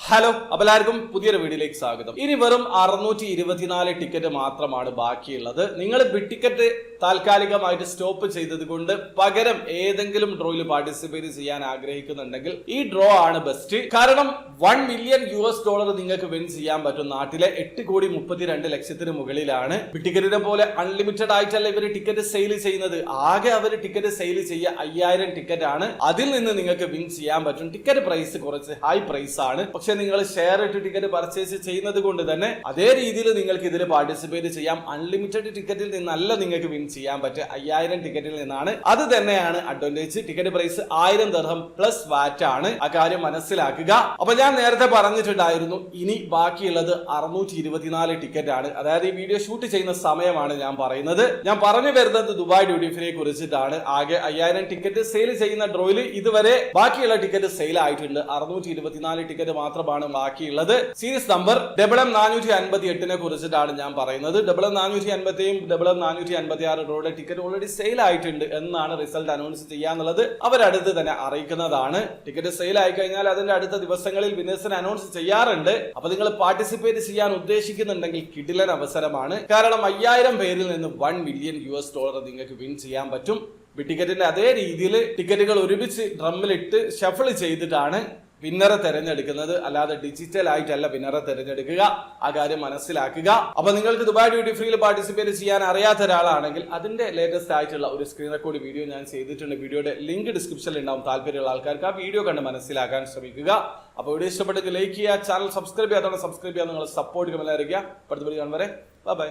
Hello, എല്ലാവർക്കും പുതിയൊരു വീഡിയോയിലേക്ക് സ്വാഗതം. ഇനി വെറും 624 ടിക്കറ്റ് മാത്രമാണ് ബാക്കിയുള്ളത്. നിങ്ങൾ ബിഗ് ടിക്കറ്റ് താൽക്കാലികമായിട്ട് സ്റ്റോപ്പ് ചെയ്തത് കൊണ്ട് പകരം ഏതെങ്കിലും ഡ്രോയിൽ പാർട്ടിസിപ്പേറ്റ് ചെയ്യാൻ ആഗ്രഹിക്കുന്നുണ്ടെങ്കിൽ ഈ ഡ്രോ ആണ് ബെസ്റ്റ്. കാരണം $1 മില്യൺ നിങ്ങൾക്ക് വിൻ ചെയ്യാൻ പറ്റും. നാട്ടിലെ 8,32,00,000 മുകളിലാണ്. ബിഗ് ടിക്കറ്റിനെ പോലെ അൺലിമിറ്റഡ് ആയിട്ടല്ല ഇവർ ടിക്കറ്റ് സെയിൽ ചെയ്യുന്നത്. ആകെ അവർ ടിക്കറ്റ് സെയിൽ ചെയ്യുക 5000 ടിക്കറ്റ് ആണ്. അതിൽ നിന്ന് നിങ്ങൾക്ക് വിൻ ചെയ്യാൻ പറ്റും. ടിക്കറ്റ് പ്രൈസ് കുറച്ച് ഹൈ പ്രൈസ് ആണ്. പക്ഷെ നിങ്ങൾ ഷെയർ ഇട്ട് ടിക്കറ്റ് പർച്ചേസ് ചെയ്യുന്നത് കൊണ്ട് തന്നെ അതേ രീതിയിൽ നിങ്ങൾക്ക് ഇതിൽ പാർട്ടിസിപ്പേറ്റ് ചെയ്യാം. അൺലിമിറ്റഡ് ടിക്കറ്റിൽ നിന്നല്ല നിങ്ങൾക്ക് വിൻ ചെയ്യാൻ പറ്റുക, 5000 ടിക്കറ്റിൽ നിന്നാണ്. അത് തന്നെയാണ് അഡ്വാൻറ്റേജ്. ടിക്കറ്റ് പ്രൈസ് 1000 ദിർഹം പ്ലസ് വാറ്റ് ആണ്. ആ കാര്യം മനസ്സിലാക്കുക. അപ്പൊ ഞാൻ നേരത്തെ പറഞ്ഞിട്ടുണ്ടായിരുന്നു, ഇനി ബാക്കിയുള്ളത് 624 ടിക്കറ്റ് ആണ്. അതായത് ഈ വീഡിയോ ഷൂട്ട് ചെയ്യുന്ന സമയമാണ് ഞാൻ പറയുന്നത്. ഞാൻ പറഞ്ഞു വരുന്നത് ദുബായ് ഡ്യൂട്ടി ഫ്രീയെ കുറിച്ചിട്ടാണ്. ആകെ 5000 ടിക്കറ്റ് സെയിൽ ചെയ്യുന്ന ഡ്രോയിൽ ഇതുവരെ ബാക്കിയുള്ള ടിക്കറ്റ് സെയിൽ ആയിട്ടുണ്ട്. 624 ടിക്കറ്റ് മാത്രമാണ് ബാക്കിയുള്ളത്. സീരീസ് നമ്പർ MM458 കുറിച്ചിട്ടാണ് ഞാൻ പറയുന്നത്. MM450യും MM456 ഡ്രോയുടെ ടിക്കറ്റ് ഓൾറെഡി സെയിൽ ആയിട്ടുണ്ട് എന്നാണ് റിസൾട്ട് അനൗൺസ് ചെയ്യാന്നുള്ളത് അവരടുത്ത് തന്നെ അറിയിക്കുന്നതാണ്. ടിക്കറ്റ് സെയിൽ ആയി കഴിഞ്ഞാൽ അതിന്റെ അടുത്ത ദിവസങ്ങളിൽ വിന്നേഴ്സിനെ അനൗൺസ് ചെയ്യാറുണ്ട്. അപ്പൊ നിങ്ങൾ പാർട്ടിസിപ്പേറ്റ് ചെയ്യാൻ ഉദ്ദേശിക്കുന്നുണ്ടെങ്കിൽ കിടിലൻ അവസരമാണ്. കാരണം 5000 പേരിൽ നിന്ന് $1 മില്യൺ നിങ്ങൾക്ക് വിൻ ചെയ്യാൻ പറ്റും. ബിഗ് ടിക്കറ്റിന്റെ അതേ രീതിയിൽ ടിക്കറ്റുകൾ ഒരുമിച്ച് ഡ്രമ്മിലിട്ട് ഷഫിൾ ചെയ്തിട്ടാണ് വിന്നറെ തെരഞ്ഞെടുക്കുന്നത്. അല്ലാതെ ഡിജിറ്റൽ ആയിട്ടല്ല വിന്നറെ തെരഞ്ഞെടുക്കുക. ആ കാര്യം മനസ്സിലാക്കുക. അപ്പൊ നിങ്ങൾക്ക് ദുബായ് ഡ്യൂട്ടി ഫ്രീയിൽ പാർട്ടിസിപ്പേറ്റ് ചെയ്യാൻ അറിയാത്ത ഒരാളാണെങ്കിൽ അതിന്റെ ലേറ്റസ്റ്റ് ആയിട്ടുള്ള ഒരു സ്ക്രീൻ റെക്കോർഡ് വീഡിയോ ഞാൻ ചെയ്തിട്ടുണ്ട്. വീഡിയോയുടെ ലിങ്ക് ഡിസ്ക്രിപ്ഷനിൽ ഉണ്ടാവും. താല്പര്യമുള്ള ആൾക്കാർക്ക് ആ വീഡിയോ കണ്ട് മനസ്സിലാക്കാൻ ശ്രമിക്കുക. അപ്പോൾ വീഡിയോ ഇഷ്ടപ്പെട്ടെങ്കിൽ ലൈക്ക് ചെയ്യുക, ചാനൽ സബ്സ്ക്രൈബ് ചെയ്യാത്തവരെ സബ്സ്ക്രൈബ് ചെയ്യാൻ നിങ്ങൾ സപ്പോർട്ട് കമന്റ് അറിയിക്കുക. അടുത്ത വീഡിയോ കാണും വരെ ബൈ.